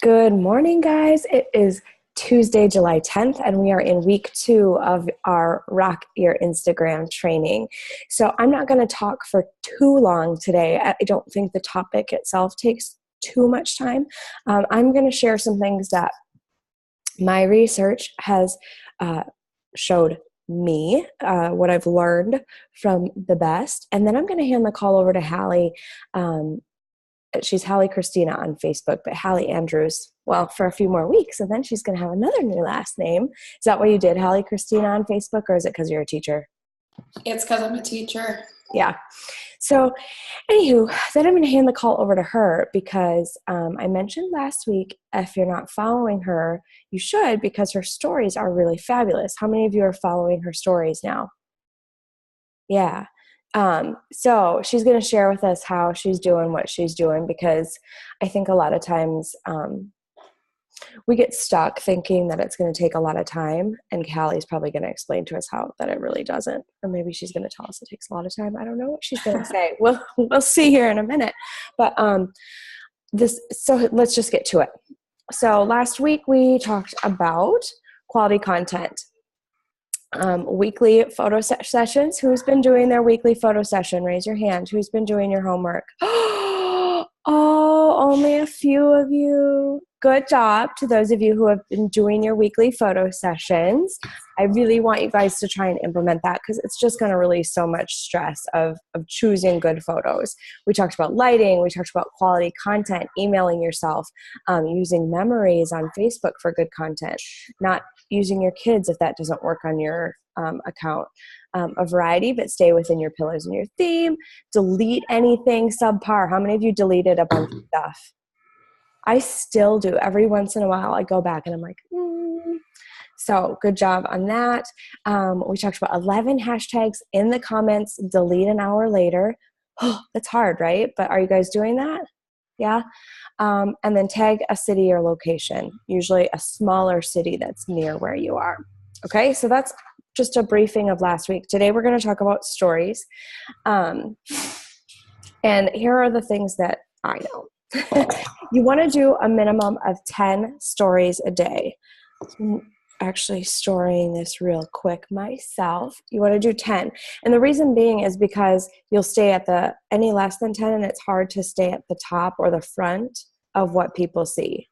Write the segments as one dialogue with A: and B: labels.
A: Good morning, guys. It is Tuesday, July 10th, and we are in week 2 of our Rock Your Instagram training. So I'm not going to talk for too long today. I don't think the topic itself takes too much time. I'm going to share some things that my research has showed me, what I've learned from the best, and then I'm going to hand the call over to Hallie. She's Hallie Christina on Facebook, but Hallie Andrews, well, for a few more weeks, and then she's going to have another new last name. Is that what you did, Hallie Christina on Facebook, or is it because you're a teacher?
B: It's because I'm a teacher.
A: Yeah. So, anywho, then I'm going to hand the call over to her because I mentioned last week, if you're not following her, you should, because her stories are really fabulous. How many of you are following her stories now? Yeah. So she's going to share with us how she's doing what she's doing, because I think a lot of times we get stuck thinking that it's going to take a lot of time, and Callie's probably going to explain to us how that it really doesn't, or maybe she's going to tell us it takes a lot of time. I don't know what she's going to say. We'll see here in a minute. But so let's just get to it. So last week we talked about quality content. Weekly photo sessions. Who's been doing their weekly photo session? Raise your hand. Who's been doing your homework? Oh, only a few of you. Good job to those of you who have been doing your weekly photo sessions. I really want you guys to try and implement that, because it's just going to release so much stress of choosing good photos. We talked about lighting. We talked about quality content, emailing yourself, using memories on Facebook for good content, not using your kids if that doesn't work on your account. A variety, but stay within your pillars and your theme. Delete anything subpar. How many of you deleted a bunch of stuff? I still do. Every once in a while, I go back and I'm like, So good job on that. We talked about 11 hashtags in the comments, delete an hour later. That's hard, right? But are you guys doing that? Yeah. And then tag a city or location, usually a smaller city that's near where you are. Okay, so that's just a briefing of last week. Today we're going to talk about stories. And here are the things that I know. You want to do a minimum of 10 stories a day. I'm actually storing this real quick myself. You want to do 10. And the reason being is because you'll stay at any less than 10, and it's hard to stay at the top or the front of what people see.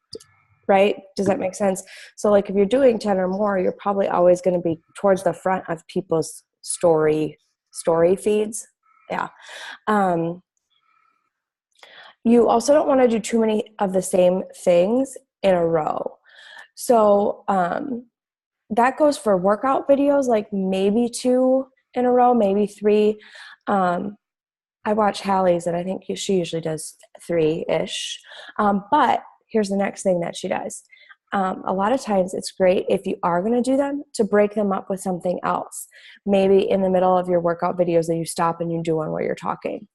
A: Right? Does that make sense? So like if you're doing 10 or more, you're probably always going to be towards the front of people's story feeds. Yeah. You also don't want to do too many of the same things in a row. So that goes for workout videos, like maybe 2 in a row, maybe 3. I watch Hallie's, and I think she usually does 3-ish. But here's the next thing that she does. A lot of times it's great if you are going to do them to break them up with something else. Maybe in the middle of your workout videos that you stop and you do one where you're talking.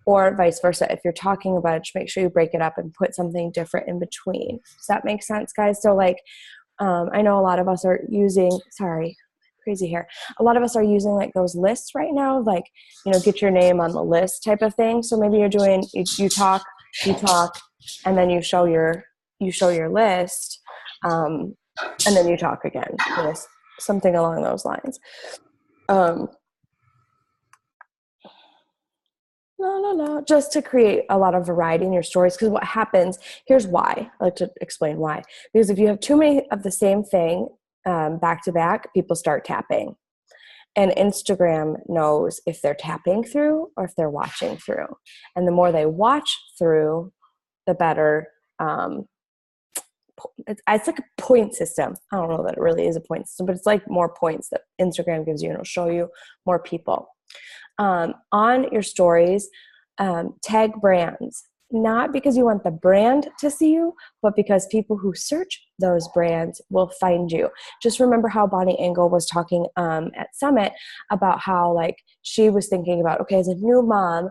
A: Or vice versa. If you're talking about it, make sure you break it up and put something different in between. Does that make sense, guys? So like, I know a lot of us are using, crazy hair. A lot of us are using like those lists right now, like, get your name on the list type of thing. So maybe you're doing, you talk, and then you show your list, and then you talk again, something along those lines. Just to create a lot of variety in your stories. Because what happens, here's why. I like to explain why. Because if you have too many of the same thing back to back, people start tapping. And Instagram knows if they're tapping through or if they're watching through. And the more they watch through, the better. It's like a point system. I don't know that it really is a point system, but it's like more points that Instagram gives you, and it'll show you more people. On your stories, tag brands, not because you want the brand to see you, but because people who search those brands will find you. Just remember how Bonnie Engel was talking at Summit about how like she was thinking about, okay, as a new mom,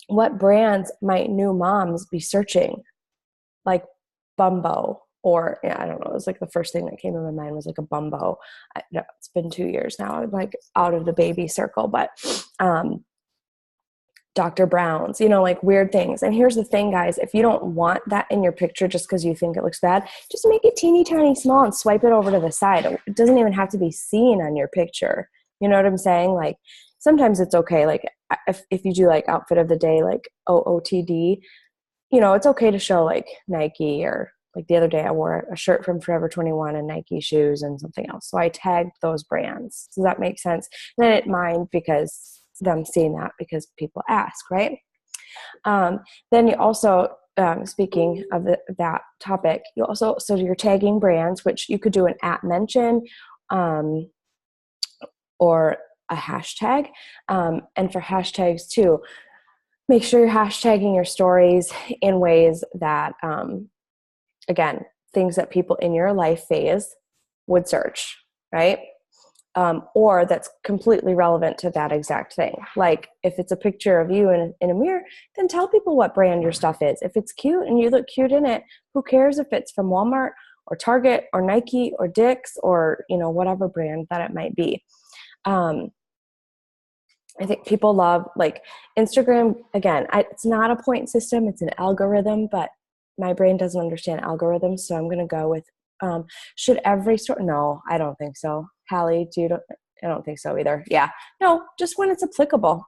A: what brands might new moms be searching? Like Bumbo, or I don't know. It was like the first thing that came to my mind was like a Bumbo. It's been 2 years now. I'm like out of the baby circle, but Dr. Brown's, like weird things. And here's the thing, guys, if you don't want that in your picture just because you think it looks bad, just make it teeny tiny small and swipe it over to the side. It doesn't even have to be seen on your picture. You know what I'm saying? Like sometimes it's okay. Like if you do like outfit of the day, like OOTD, it's okay to show like Nike, or like the other day I wore a shirt from Forever 21 and Nike shoes and something else. So I tagged those brands. Does that make sense? And I didn't mind because them seeing that because people ask, right? Then you also, speaking of that topic, so you're tagging brands, which you could do an @mention or a hashtag. And for hashtags too, make sure you're hashtagging your stories in ways that, again, things that people in your life phase would search, right? Or that's completely relevant to that exact thing. Like if it's a picture of you in a mirror, then tell people what brand your stuff is. If it's cute and you look cute in it, who cares if it's from Walmart or Target or Nike or Dick's or, whatever brand that it might be. I think people love like Instagram. Again, it's not a point system. It's an algorithm, but my brain doesn't understand algorithms. So I'm going to go with, should every story? No, I don't think so. Hallie, I don't think so either. Yeah. No, just when it's applicable.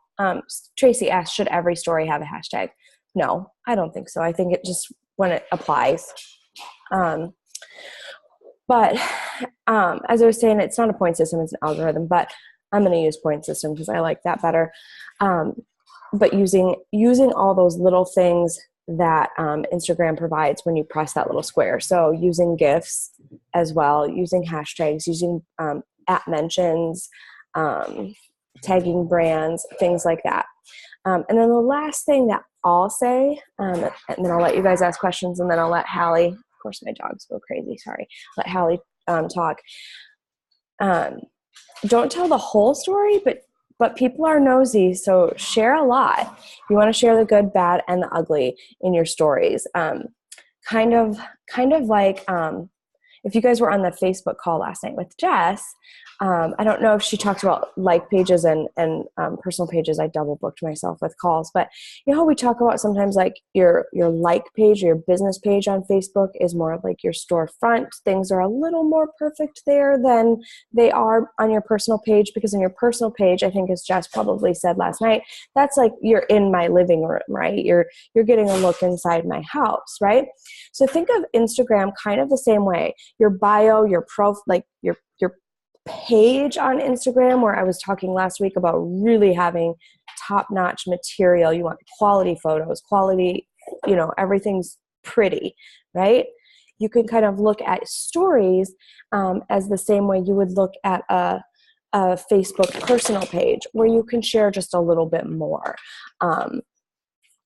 A: Tracy asked, should every story have a hashtag? No, I don't think so. I think it just when it applies. But as I was saying, it's not a point system, it's an algorithm, but I'm going to use point system because I like that better. But using all those little things that Instagram provides when you press that little square. So using GIFs as well, using hashtags, using @mentions, tagging brands, things like that. And then the last thing that I'll say, and then I'll let you guys ask questions, and then I'll let Hallie, of course my dogs go crazy, sorry, let Hallie talk. Don't tell the whole story, but people are nosy, so share a lot. You want to share the good, bad, and the ugly in your stories. Kind of like if you guys were on the Facebook call last night with Jess, I don't know if she talked about like pages and personal pages. I double booked myself with calls, but how we talk about sometimes like your like page or your business page on Facebook is more like your storefront. Things are a little more perfect there than they are on your personal page, because on your personal page, I think as Jess probably said last night, that's like you're in my living room, right? You're getting a look inside my house, right? So think of Instagram kind of the same way. Your bio, your like your page on Instagram, where I was talking last week about really having top-notch material. You want quality photos, quality, everything's pretty, right? You can kind of look at stories as the same way you would look at a Facebook personal page, where you can share just a little bit more.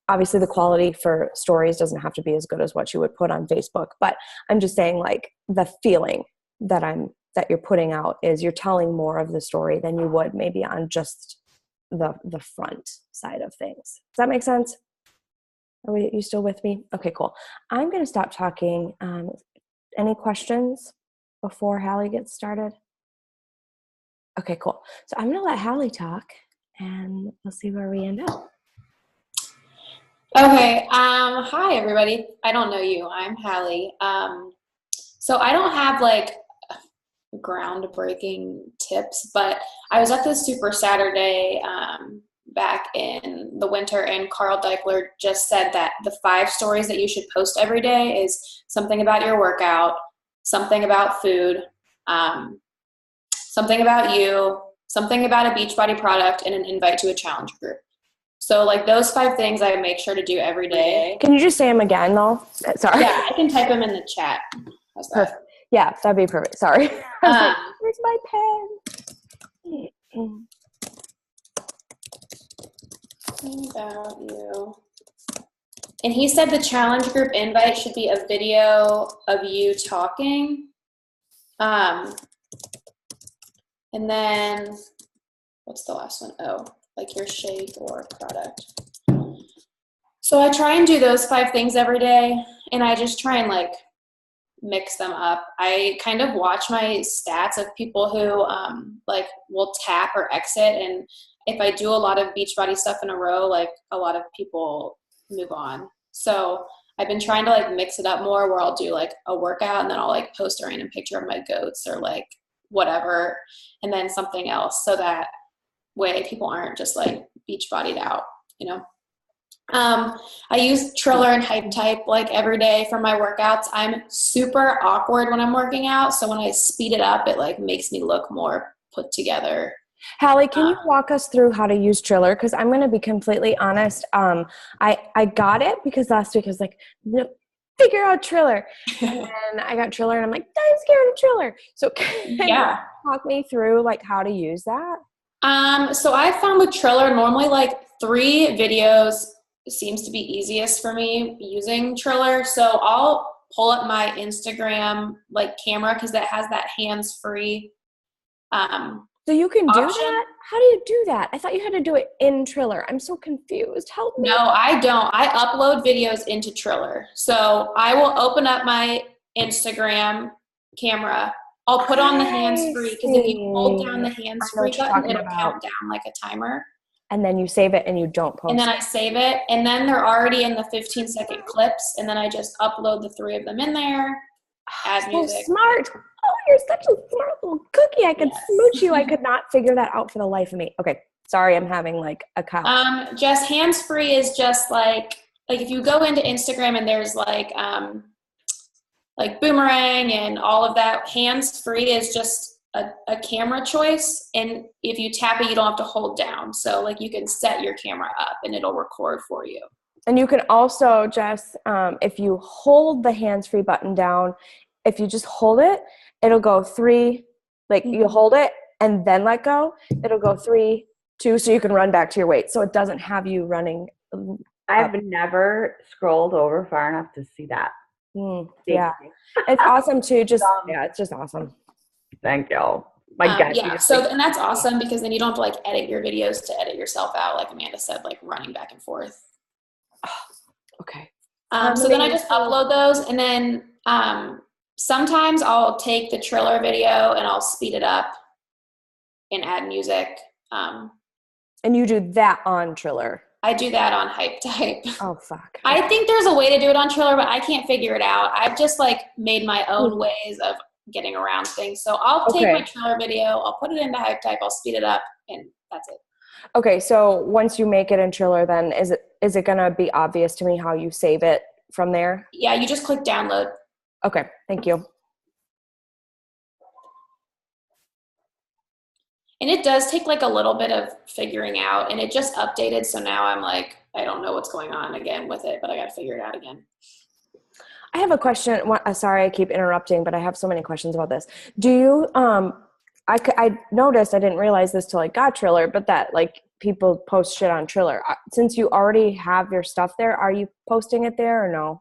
A: Obviously the quality for stories doesn't have to be as good as what you would put on Facebook, but I'm just saying like the feeling that you're putting out is you're telling more of the story than you would maybe on just the front side of things. Does that make sense? Are you still with me? Okay, cool. I'm going to stop talking. Any questions before Hallie gets started? Okay, cool. So I'm going to let Hallie talk and we'll see where we end up.
B: Okay. Hi everybody. I don't know you. I'm Hallie. So I don't have like groundbreaking tips, but I was at this Super Saturday back in the winter, and Carl Deichler just said that the 5 stories that you should post every day is something about your workout, something about food, something about you, something about a Beachbody product, and an invite to a challenge group. So like those 5 things I make sure to do every day.
A: Can you just say them again though? Sorry.
B: Yeah, I can type them in the chat. How's that?
A: Perfect. Yeah, that'd be perfect. Sorry. I was like, where's my pen?
B: About you. And he said the challenge group invite should be a video of you talking. And then, what's the last one? Oh, like your shake or product. So I try and do those 5 things every day, and I just try and like mix them up. I kind of watch my stats of people who like will tap or exit, and if I do a lot of Beachbody stuff in a row, like a lot of people move on. So I've been trying to like mix it up more where I'll do like a workout and then I'll like post a random picture of my goats or like whatever, and then something else, so that way people aren't just like Beachbodied out, you know? I use Triller and Hype Type like every day for my workouts. I'm super awkward when I'm working out, so when I speed it up, it like makes me look more put together.
A: Hallie, can you walk us through how to use Triller? Because I'm going to be completely honest. I got it because last week I was like, no, figure out Triller. And then I got Triller and I'm like, I'm scared of Triller. So can you talk me through like how to use that?
B: So I found with Triller, normally like 3 videos seems to be easiest for me using Triller. So I'll pull up my Instagram like camera because that has that hands-free
A: so you can do
B: option.
A: that? How do you do that? I thought you had to do it in Triller. I'm so confused. Help me.
B: No, I don't. I upload videos into Triller. So I will open up my Instagram camera. I'll put on the hands-free because if you hold down the hands-free button, it'll count down like a timer.
A: And then you save it and you don't post it.
B: And then I save it, and then they're already in the 15-second clips, and then I just upload the 3 of them in there, add music.
A: So smart. Oh, you're such a smart little cookie. I could smooch you. I could not figure that out for the life of me. Okay, sorry, I'm having like a cow.
B: Just hands-free is just like if you go into Instagram and there's like boomerang and all of that, hands-free is just a camera choice, and if you tap it, you don't have to hold down. So like you can set your camera up and it'll record for you.
A: And you can also just, if you hold the hands-free button down, if you just hold it, it'll go 3, like you hold it and then let go. It'll go 3, 2, so you can run back to your weight. So it doesn't have you running.
C: I've never scrolled over far enough to see that.
A: Yeah. It's awesome too. It's just awesome.
C: Thank you. My God.
B: Yeah. So, and that's awesome because then you don't have to like edit your videos to edit yourself out. Like Amanda said, like running back and forth.
A: Okay.
B: So then I just upload those, and then sometimes I'll take the Triller video and I'll speed it up and add music.
A: And you do that on Triller?
B: I do that on Hype Type.
A: Oh, fuck.
B: I think there's a way to do it on Triller, but I can't figure it out. I've just like made my own ways of getting around things. So I'll take my Triller video, I'll put it into Hype Type, I'll speed it up, and that's it.
A: Okay, so once you make it in Triller, then is it going to be obvious to me how you save it from there?
B: Yeah, you just click download.
A: Okay, thank you.
B: And it does take like a little bit of figuring out, and it just updated, so now I'm like, I don't know what's going on again with it, but I got to figure it out again.
A: I have a question. Sorry, I keep interrupting, but I have so many questions about this. Do you, I noticed, I didn't realize this till I got Triller, but that like people post shit on Triller. Since you already have your stuff there, are you posting it there or no?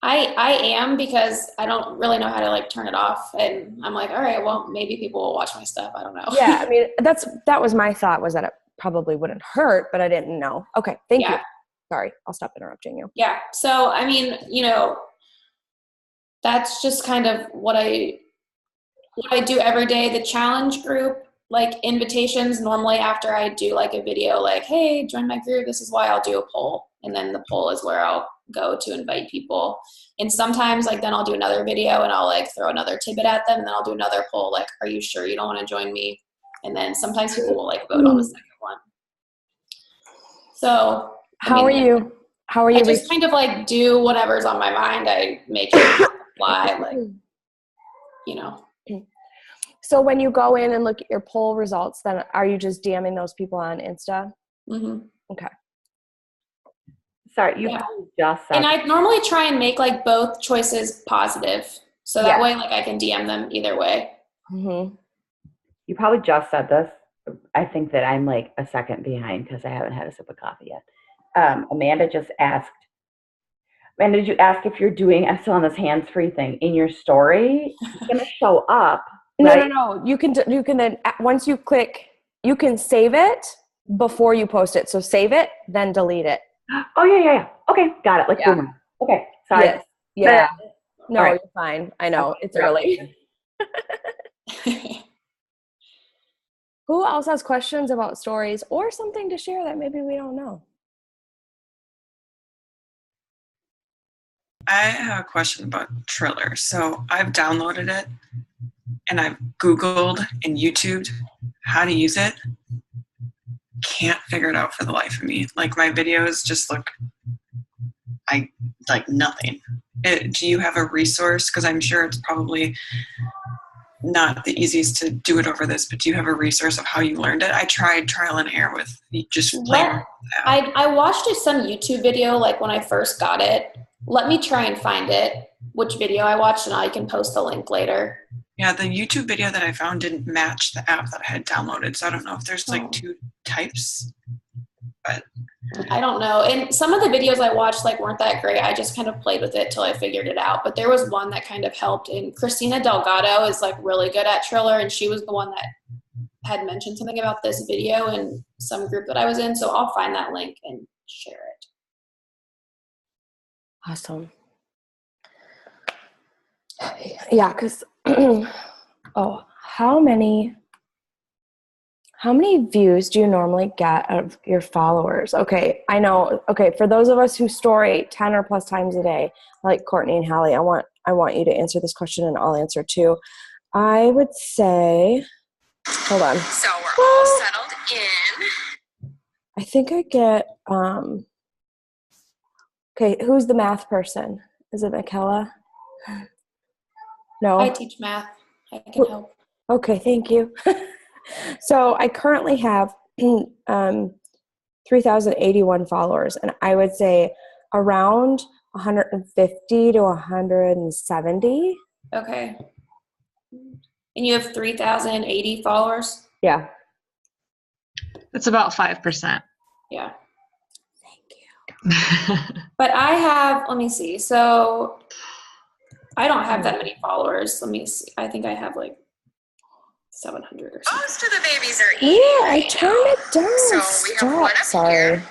B: I am, because I don't really know how to like turn it off, and I'm like, all right, well, maybe people will watch my stuff. I don't know.
A: Yeah, I mean, that was my thought, was that it probably wouldn't hurt, but I didn't know. Okay, thank you. Sorry, I'll stop interrupting you.
B: Yeah, so I mean, that's just kind of what I do every day. The challenge group, like invitations, normally after I do like a video, like, hey, join my group, this is why, I'll do a poll. And then the poll is where I'll go to invite people. And sometimes like then I'll do another video and I'll like throw another tidbit at them, and then I'll do another poll, like, are you sure you don't want to join me? And then sometimes people will like vote on the second one. So
A: How are you?
B: I just kind of like do whatever's on my mind. I make it fly, like,
A: So when you go in and look at your poll results, then are you just DMing those people on Insta?
B: Mm-hmm.
A: Okay.
C: Sorry, you probably just said.
B: And I normally try and make like both choices positive, so that way like I can DM them either way.
A: Mm-hmm.
C: You probably just said this. I think that I'm like a second behind because I haven't had a sip of coffee yet. Amanda just asked. Amanda, did you ask if you're doing? I'm still on this hands-free thing in your story. It's gonna show up. Right?
A: No. You can then, once you click, you can save it before you post it. So save it, then delete it.
C: Oh yeah. Okay, got it. Like boomerang. Okay, sorry.
A: Yes. Yeah. No,
C: right.
A: You're fine. I know it's early. Who else has questions about stories or something to share that maybe we don't know?
D: I have a question about Triller. So I've downloaded it and I've Googled and YouTubed how to use it. Can't figure it out for the life of me. Like my videos just look like nothing. Do you have a resource? Because I'm sure it's probably not the easiest to do it over this, but do you have a resource of how you learned it? I tried trial and error with just playing.
B: I watched some YouTube video like when I first got it. Let me try and find it, which video I watched, and I can post the link later.
D: Yeah, the YouTube video that I found didn't match the app that I had downloaded, so I don't know if there's like two types, but
B: I don't know. And some of the videos I watched like weren't that great. I just kind of played with it till I figured it out. But there was one that kind of helped. And Christina Delgado is like really good at Triller, and she was the one that had mentioned something about this video in some group that I was in. So I'll find that link and share it.
A: Awesome. Yeah, because how many views do you normally get of your followers? Okay, I know. Okay, for those of us who story 10 or plus times a day, like Courtney and Hallie, I want you to answer this question and I'll answer too. I would say, hold on.
E: So we're all settled in.
A: I think I get, okay, who's the math person? Is it Michaela? No?
B: I teach math. I can help.
A: Okay, thank you. So I currently have 3,081 followers, and I would say around 150 to 170.
B: Okay. And you have 3,080 followers?
A: Yeah.
E: That's about 5%.
B: Yeah.
A: Thank you.
B: But I have, let me see. So I don't have that many followers. Let me see. I think I have like 700 or something.
E: Most of the babies are eating.
A: Yeah,
E: right
A: I turned it down.
E: So we have one up
A: Sorry.
E: here.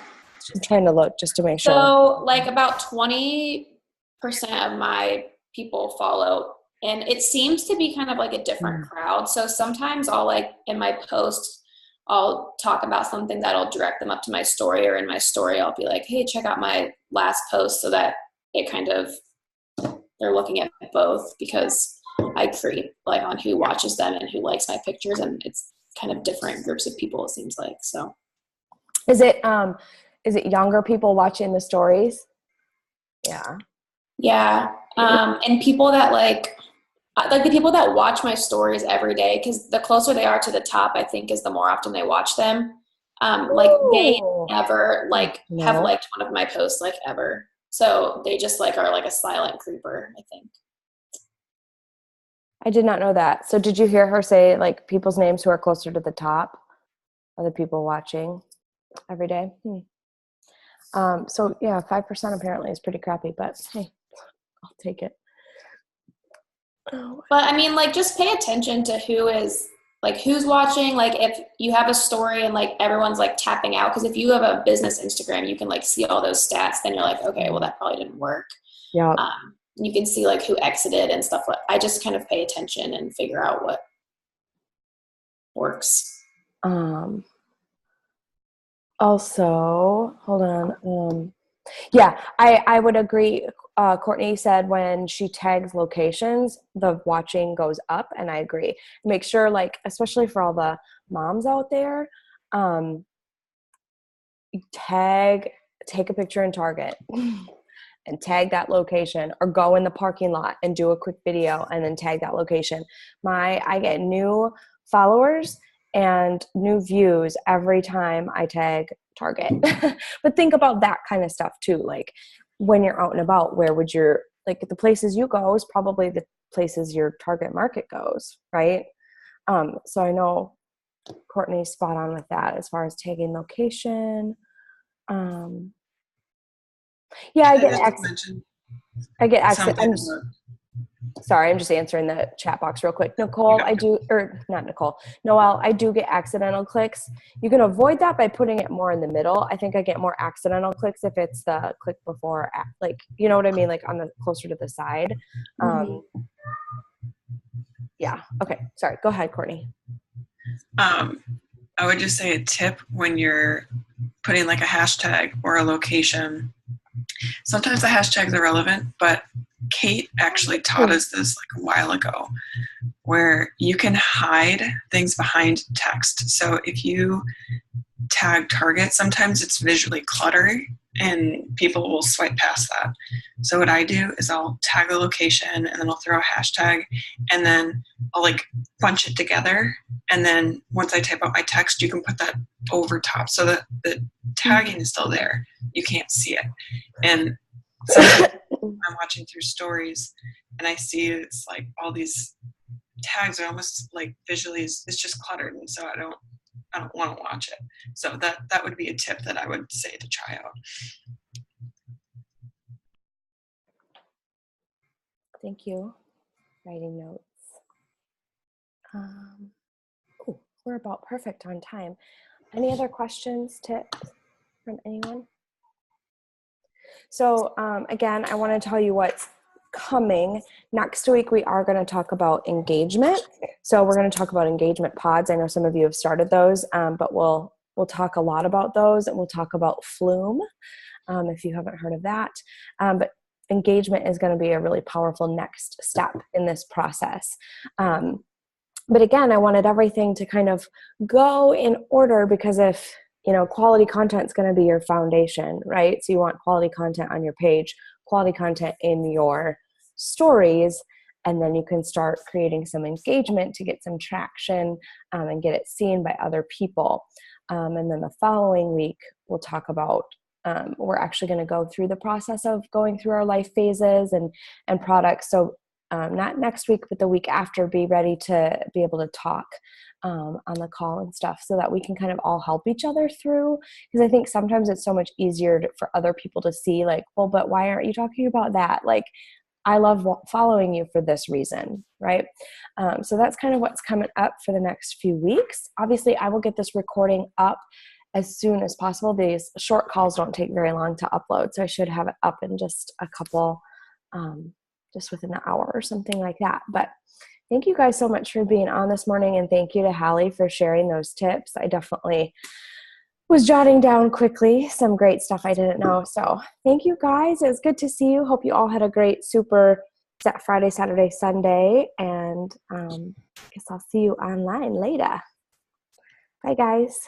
A: I'm trying to look just to make sure.
B: So like about 20% of my people follow, and it seems to be kind of like a different crowd. So sometimes I'll like in my post, I'll talk about something that'll direct them up to my story, or in my story, I'll be like, hey, check out my last post, so that it kind of, they're looking at both, because I create like on who watches them and who likes my pictures, and it's kind of different groups of people, it seems like. So
A: Is it younger people watching the stories? Yeah.
B: Yeah. And people that like the people that watch my stories every day, because the closer they are to the top, I think, is the more often they watch them. Like they never have liked one of my posts like ever. So they just like are like a silent creeper, I think.
A: I did not know that. So did you hear her say like people's names who are closer to the top are the people watching every day? So yeah, 5% apparently is pretty crappy, but hey, I'll take it.
B: But I mean, like, just pay attention to who's watching. Like, if you have a story and like everyone's like tapping out, because if you have a business Instagram, you can like see all those stats. Then you're like, okay, well that probably didn't work.
A: Yeah.
B: You can see like who exited and stuff. Like, I just kind of pay attention and figure out what works.
A: Also, hold on. Yeah, I would agree. Courtney said when she tags locations, the watching goes up, and I agree. Make sure, like, especially for all the moms out there, take a picture in Target and tag that location, or go in the parking lot and do a quick video and then tag that location. I get new followers and new views every time I tag Target. But think about that kind of stuff too. Like when you're out and about, where would the places you go is probably the places your target market goes, right? So I know Courtney's spot on with that as far as tagging location. Yeah, I get access. Sorry, I'm just answering the chat box real quick. Noel, I do get accidental clicks. You can avoid that by putting it more in the middle. I think I get more accidental clicks if it's the click before, like, you know what I mean? Like on the closer to the side. Yeah. Okay. Sorry. Go ahead, Courtney.
D: I would just say a tip when you're putting like a hashtag or a location. Sometimes the hashtags are relevant, but Kate actually taught us this like a while ago, where you can hide things behind text. So if you tag target, sometimes it's visually cluttery and people will swipe past that. So what I do is I'll tag the location and then I'll throw a hashtag and then I'll like bunch it together. And then once I type out my text, you can put that over top so that the tagging is still there. You can't see it. And sometimes I'm watching through stories and I see it's like all these tags are almost like visually it's just cluttered, and so I don't want to watch it. So that would be a tip that I would say to try out.
A: Thank you. Writing notes. We're about perfect on time. Any other questions, tips from anyone? So again, I want to tell you what's coming. Next week, we are going to talk about engagement. So we're going to talk about engagement pods. I know some of you have started those, but we'll talk a lot about those, and we'll talk about Flume if you haven't heard of that. But engagement is going to be a really powerful next step in this process. But again, I wanted everything to kind of go in order, because if, quality content is going to be your foundation, right? So you want quality content on your page, quality content in your stories, and then you can start creating some engagement to get some traction and get it seen by other people. And then the following week, we'll talk about, we're actually going to go through the process of going through our life phases and products. So not next week, but the week after, be ready to be able to talk on the call and stuff, so that we can kind of all help each other through. Because I think sometimes it's so much easier for other people to see, like, well, but why aren't you talking about that? Like, I love following you for this reason, right? So that's kind of what's coming up for the next few weeks. Obviously, I will get this recording up as soon as possible. These short calls don't take very long to upload, so I should have it up in just a couple, just within an hour or something like that. But thank you guys so much for being on this morning, and thank you to Hallie for sharing those tips. I definitely was jotting down quickly some great stuff I didn't know. So thank you guys. It was good to see you. Hope you all had a great super set Friday, Saturday, Sunday, and I guess I'll see you online later. Bye guys.